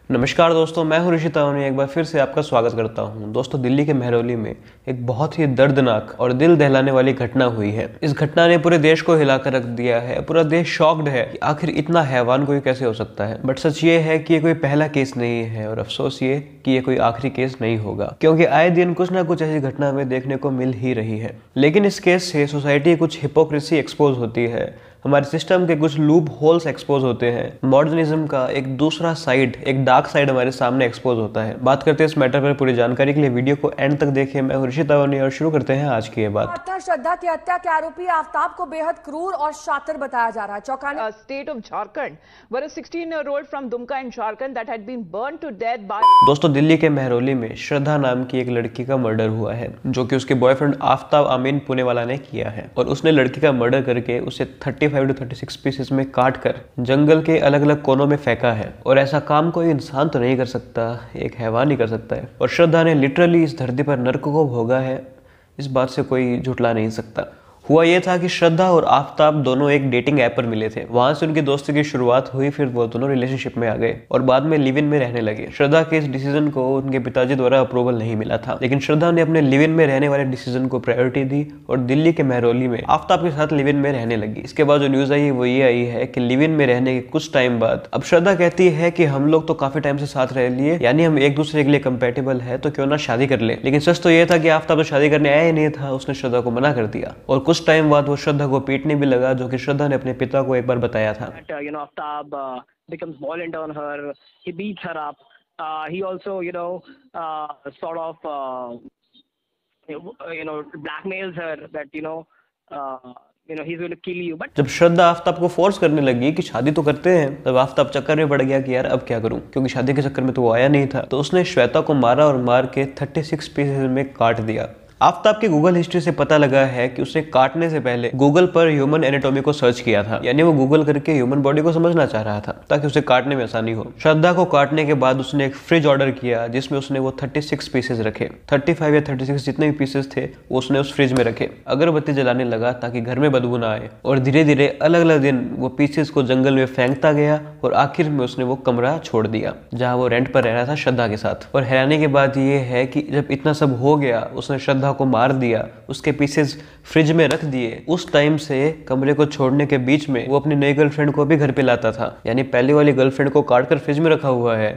नमस्कार दोस्तों, मैं हूं ऋषि तावनी। एक बार फिर से आपका स्वागत करता हूं। दोस्तों, दिल्ली के महरौली में एक बहुत ही दर्दनाक और दिल दहलाने वाली घटना हुई है। इस घटना ने पूरे देश को हिलाकर रख दिया है। पूरा देश शॉक्ड है कि आखिर इतना हैवान कोई कैसे हो सकता है। बट सच ये है कि ये कोई पहला केस नहीं है और अफसोस ये कि ये कोई आखिरी केस नहीं होगा, क्योंकि आए दिन कुछ ना कुछ ऐसी घटना हमें देखने को मिल ही रही है। लेकिन इस केस से सोसाइटी की कुछ हिपोक्रेसी एक्सपोज होती है, हमारे सिस्टम के कुछ लूप होल्स एक्सपोज होते हैं, मॉडर्निज्म का एक दूसरा साइड, एक डार्क साइड हमारे सामने एक्सपोज होता है। बात करते हैं इस मैटर पर। पूरी जानकारी के लिए वीडियो को एंड तक देखिए। मैं ऋषि तावनी और शुरू करते हैं आज की ये बात। श्रद्धा की हत्या के आरोपी आफ्ताब को बेहद क्रूर और शातिर बताया जा रहा है। चौंकाने state of Jharkhand where a 16-year-old from Dumka in Jharkhand that had been burned to death by दोस्तों, दिल्ली के महरौली में श्रद्धा नाम की एक लड़की का मर्डर हुआ है, जो कि उसके बॉयफ्रेंड आफ्ताब अमीन पुणेवाला ने किया है। और उसने लड़की का मर्डर करके उसे 35 to 36 पीसेस में काट कर जंगल के अलग अलग कोनों में फेंका है। और ऐसा काम कोई इंसान तो नहीं कर सकता, एक हैवान ही कर सकता है। और श्रद्धा ने लिटरली इस धरती पर नर्क को भोगा है, इस बात से कोई झुठला नहीं सकता। हुआ ये था कि श्रद्धा और आफ्ताब दोनों एक डेटिंग ऐप पर मिले थे। वहां से उनकी दोस्ती की शुरुआत हुई, फिर वो दोनों रिलेशनशिप में आ गए और बाद में लिव इन में रहने लगे। श्रद्धा के इस डिसीजन को उनके पिताजी द्वारा अप्रूवल नहीं मिला था, लेकिन श्रद्धा ने अपने लिव इन में रहने वाले डिसीजन को प्रायोरिटी दी और दिल्ली के महरौली में आफ्ताब के साथ लिव इन में रहने लगी। इसके बाद जो न्यूज आई वो ये आई है कि लिव इन में रहने के कुछ टाइम बाद अब श्रद्धा कहती है कि हम लोग तो काफी टाइम से साथ रह लिए, यानी हम एक दूसरे के लिए कंपेटेबल है, तो क्यों ना शादी कर ले। लेकिन सच तो ये था कि आफ्ताब तो शादी करने आया ही नहीं था, उसने श्रद्धा को मना कर दिया। और कुछ टाइम बाद वो श्रद्धा को पीटने भी लगा, जो कि श्रद्धा ने अपने पिता को एक बार बताया था। Aftab becomes violent on her. He beats her up. He also, sort of, blackmails her that, he's going to kill you. But जब श्रद्धा आफ्ताब को फोर्स करने लगी कि शादी तो करते हैं, तब आफ्ताब चक्कर में पड़ गया कि यार अब क्या करूं, क्योंकि शादी के चक्कर में तो वो आया नहीं था। तो उसने श्वेता को मारा और मार के 36 पीसेस में काट दिया। आफ्ताब के गूगल हिस्ट्री से पता लगा है कि उसने काटने से पहले गूगल पर ह्यूमन एनाटॉमी को सर्च किया था, यानी वो गूगल करके ह्यूमन बॉडी को समझना चाह रहा था ताकि उसे काटने में आसानी हो। श्रद्धा को काटने के बाद उसने एक फ्रिज ऑर्डर किया, जिसमें उसने वो 36 पीसेस रखे। 35 या 36 जितने भी पीसेस थे वो उसने उस फ्रिज में रखे। अगरबत्ती जलाने लगा ताकि घर में बदबू ना आए। और धीरे धीरे अलग अलग दिन वो पीसेस को जंगल में फेंकता गया और आखिर में उसने वो कमरा छोड़ दिया जहाँ वो रेंट पर रह रहा था श्रद्धा के साथ। और हैरानी की बात ये है कि जब इतना सब हो गया, उसने श्रद्धा को मार दिया, उसके पीसेस फ्रिज में रख दिए। उस टाइम से कमरे को छोड़ने के बीच में वो अपनी नई गर्लफ्रेंड को भी घर पे लाता था, यानी पहली वाली गर्लफ्रेंड को काट कर फ्रिज में रखा हुआ है,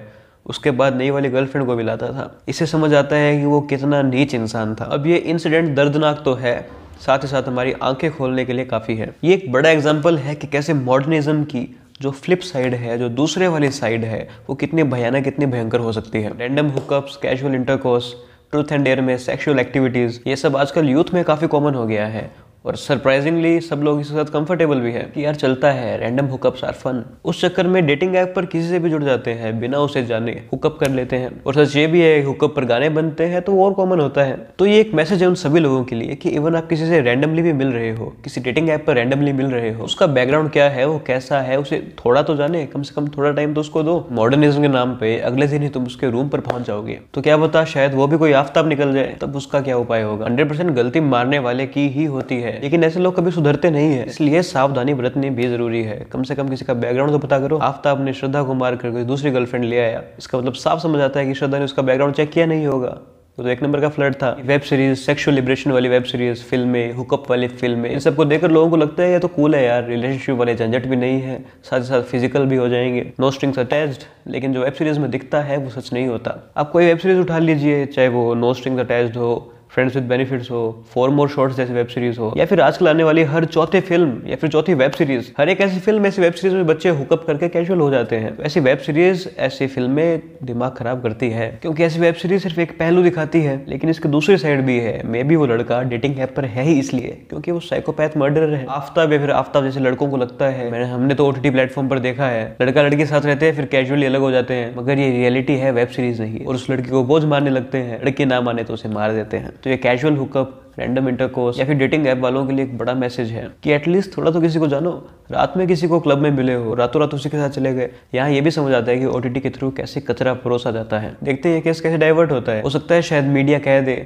उसके बाद नई वाली गर्लफ्रेंड को भी लाता था। इससे समझ आता है कि वो कितना नीच इंसान था। अब ये इंसिडेंट दर्दनाक तो है, साथ ही साथ हमारी आंखें खोलने के लिए काफी है। ये एक बड़ा एग्जाम्पल है कि कैसे मॉडर्निज्म की जो फ्लिप साइड है, जो दूसरे वाली साइड है, वो कितनी भयानक, कितनी भयंकर हो सकती है। Random hookups, casual intercourse, truth and dare में सेक्सुअल एक्टिविटीज, ये सब आजकल यूथ में काफी कॉमन हो गया है। और सरप्राइजिंगली सब लोग इसके साथ कंफर्टेबल भी है कि यार चलता है, रैंडम हुकअप्स आर फन। उस चक्कर में डेटिंग ऐप पर किसी से भी जुड़ जाते हैं, बिना उसे जाने हुकअप कर लेते हैं। और सच ये भी है, हुकअप पर गाने बनते हैं तो और कॉमन होता है। तो ये एक मैसेज है उन सभी लोगों के लिए कि इवन आप किसी से रैंडमली भी मिल रहे हो, किसी डेटिंग ऐप पर रैंडमली मिल रहे हो, उसका बैकग्राउंड क्या है, वो कैसा है, उसे थोड़ा तो जाने, कम से कम थोड़ा टाइम तो उसको दो। मॉडर्निज्म के नाम पे अगले दिन ही तुम उसके रूम पर पहुंच जाओगे, तो क्या पता शायद वो भी कोई आफ्ताब निकल जाए, तब उसका क्या उपाय होगा। 100% गलती मारने वाले की ही होती है, लेकिन ऐसे लोग कभी सुधरते नहीं है, इसलिए सावधानी बरतनी भी जरूरी है। कम से कम किसी का बैकग्राउंड तो पता करो। आफ्ताब ने श्रद्धा को मार कर कोई दूसरी गर्लफ्रेंड ले आया, इसका मतलब साफ समझ आता है कि श्रद्धा ने उसका बैकग्राउंड चेक किया नहीं होगा। वो तो एक नंबर का फ्लर्ट था। वेब सीरीज, सेक्सुअल लिबरेशन वाली वेब सीरीज, फिल्में, हुकअप वाली फिल्में, इन सबको देखकर लोगों को लगता है ये तो कूल है यार, रिलेशनशिप वाले झंझट भी नहीं है, साथ ही साथ फिजिकल भी हो जाएंगे, नो स्ट्रिंग्स अटैच्ड। लेकिन जो वेब सीरीज में दिखता है वो सच नहीं होता। आप कोई वेब सीरीज उठा लीजिए, चाहे वो नो स्ट्रिंग्स अटैच्ड हो, फ्रेंड्स विद बेनिफिट्स हो, 4 मोर शॉट्स जैसी वेब सीरीज हो, या फिर आजकल आने वाली हर चौथे फिल्म या फिर चौथी वेब सीरीज, हर एक ऐसी फिल्म, ऐसी वेब सीरीज में बच्चे हुकअप करके कैजुअल हो जाते हैं। ऐसी वेब सीरीज, ऐसी फिल्में दिमाग खराब करती है, क्योंकि ऐसी वेब सीरीज सिर्फ एक पहलू दिखाती है, लेकिन इसकी दूसरी साइड भी है। मे बी वो लड़का डेटिंग ऐप पर है ही इसलिए क्योंकि वो साइकोपैथ मर्डरर है। आफ्ताब या फिर आफ्ताब जैसे लड़कों को लगता है, हमने तो OTT प्लेटफॉर्म पर देखा है, लड़का लड़की साथ रहते हैं फिर कैजुअली अलग हो जाते हैं, मगर ये रियलिटी है, वेब सीरीज नहीं। और उस लड़की को बोझ मारने लगते हैं, लड़की ना माने तो उसे मार देते हैं। तो ये कैजुअल हुकअप, रैंडम इंटरकोर्स या फिर डेटिंग ऐप वालों के लिए एक बड़ा मैसेज है कि एटलीस्ट थोड़ा तो किसी को जानो। रात में किसी को क्लब में मिले हो, रातों रात उसी के साथ चले गए। यहाँ ये भी समझ आता है कि OTT के थ्रू कैसे कचरा परोसा जाता है। देखते हैं ये केस कैसे डाइवर्ट होता है। हो सकता है शायद मीडिया कह दे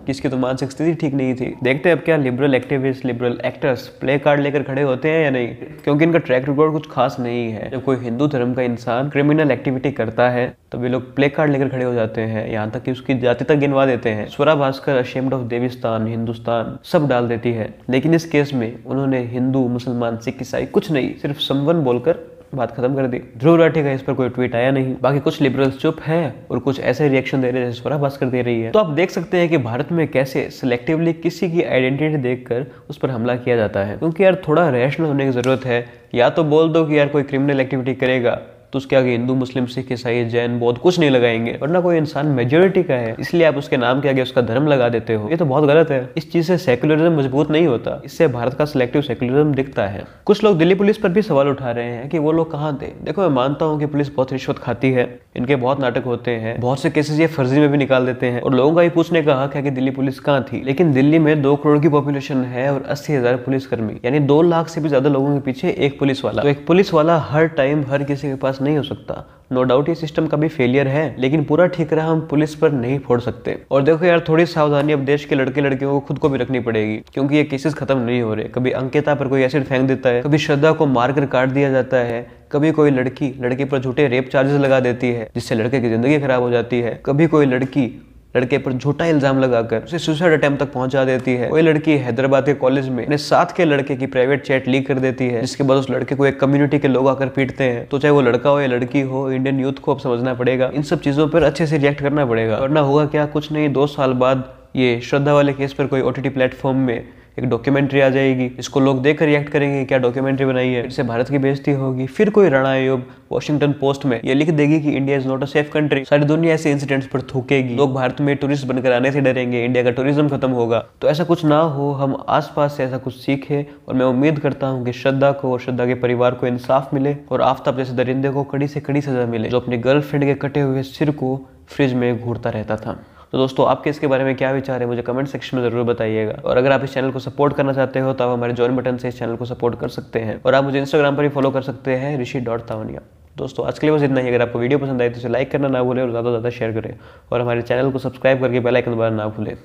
कि इसकी तो मानसिक स्थिति ठीक नहीं थी। देखते हैं अब क्या liberal activist, liberal actors play card लेकर खड़े होते हैं या नहीं, क्योंकि इनका ट्रैक रिकॉर्ड कुछ खास नहीं है। जब कोई हिंदू धर्म का इंसान क्रिमिनल एक्टिविटी करता है तब ये लोग प्ले कार्ड लेकर खड़े हो जाते हैं, यहाँ तक कि उसकी जाति तक गिनवा देते हैं। स्वरा भास्कर अशेम्ड ऑफ देविस्तान, हिंदुस्तान सब डाल देती है, लेकिन इस केस में उन्होंने हिंदू, मुसलमान, सिख, ईसाई कुछ नहीं, सिर्फ समवन बोलकर बात खत्म कर दी। ध्रुव राठी का इस पर कोई ट्वीट आया नहीं। बाकी कुछ लिबरल्स चुप हैं और कुछ ऐसे रिएक्शन दे रहे हैं जैसे स्वरा भास्कर दे रही है। तो आप देख सकते हैं कि भारत में कैसे सिलेक्टिवली किसी की आइडेंटिटी देखकर उस पर हमला किया जाता है। क्योंकि यार थोड़ा रैशनल होने की जरूरत है। या तो बोल दो कि यार कोई क्रिमिनल एक्टिविटी करेगा तो उसके आगे हिंदू, मुस्लिम, सिख, ईसाई, जैन, बौद्ध कुछ नहीं लगाएंगे, वरना कोई इंसान मेजोरिटी का है इसलिए आप उसके नाम के आगे उसका धर्म लगा देते हो। ये तो बहुत गलत है। इस चीज से सेक्युलरिज्म मजबूत नहीं होता, इससे भारत का सिलेक्टिव सेक्युलरिज्म दिखता है। कुछ लोग दिल्ली पुलिस पर भी सवाल उठा रहे हैं कि वो लोग कहाँ थे। देखो, मैं मानता हूँ कि पुलिस बहुत रिश्वत खाती है, इनके बहुत नाटक होते हैं, बहुत से केसेस ये फर्जी में भी निकाल देते हैं और लोगों का ये पूछने का हक है कि दिल्ली पुलिस कहाँ थी। लेकिन दिल्ली में 2 करोड़ की पॉपुलेशन है और 80,000 पुलिसकर्मी, यानी 2 लाख से भी ज्यादा लोगों के पीछे एक पुलिस वाला। तो एक पुलिस वाला हर टाइम हर किसी के पास नहीं हो सकता। नो डाउट ये सिस्टम का भी फेलियर है, लेकिन पूरा ठिकरा हम पुलिस पर नहीं फोड़ सकते। और देखो यार, थोड़ी सावधानी अब देश के लड़के लड़कियों को खुद को भी रखनी पड़ेगी, क्योंकि ये केसेस खत्म नहीं हो रहे। कभी अंकिता पर कोई एसिड फेंक देता है, कभी श्रद्धा को मारकर काट दिया जाता है, कभी कोई लड़की पर झूठे रेप चार्जेस लगा देती है जिससे लड़के की जिंदगी खराब हो जाती है, कभी कोई लड़की लड़के पर झूठा इल्जाम लगाकर उसे सुसाइड अटेम्प्ट तक पहुंचा देती है। कोई लड़की हैदराबाद के कॉलेज में अपने साथ के लड़के की प्राइवेट चैट लीक कर देती है, जिसके बाद उस लड़के को एक कम्युनिटी के लोग आकर पीटते हैं। तो चाहे वो लड़का हो या लड़की हो, इंडियन यूथ को अब समझना पड़ेगा, इन सब चीजों पर अच्छे से रिएक्ट करना पड़ेगा, वरना होगा क्या, कुछ नहीं 2 साल बाद ये श्रद्धा वाले केस पर कोई OTT प्लेटफॉर्म में एक डॉक्यूमेंट्री आ जाएगी, इसको लोग देखकर रिएक्ट करेंगे क्या डॉक्यूमेंट्री बनाई है, इससे भारत की बेइज्जती होगी। फिर कोई राणा आयोग वॉशिंगटन पोस्ट में ये लिख देगी कि India is not a safe country, सारी दुनिया ऐसे इंसिडेंट्स पर थूकेगी, लोग भारत में टूरिस्ट बनकर आने से डरेंगे, इंडिया का टूरिज्म खत्म होगा। तो ऐसा कुछ ना हो, हम आसपास से ऐसा कुछ सीखें और मैं उम्मीद करता हूँ कि श्रद्धा को और श्रद्धा के परिवार को इंसाफ मिले और आफ्ताब जैसे दरिंदे को कड़ी से कड़ी सजा मिले, जो अपनी गर्लफ्रेंड के कटे हुए सिर को फ्रिज में घूरता रहता था। तो दोस्तों, आपके इसके बारे में क्या विचार है मुझे कमेंट सेक्शन में जरूर बताइएगा। और अगर आप इस चैनल को सपोर्ट करना चाहते हो तो आप हमारे जॉइन बटन से इस चैनल को सपोर्ट कर सकते हैं और आप मुझे इंस्टाग्राम पर भी फॉलो कर सकते हैं ऋषि.तावनिया। दोस्तों, आज के लिए बस इतना ही। अगर आपको वीडियो पसंद आई तो इसे लाइक करना ना भूलें और ज़्यादा से ज़्यादा शेयर करें और हमारे चैनल को सब्सक्राइब करके बेल आइकन दबाना ना भूलें।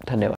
धन्यवाद।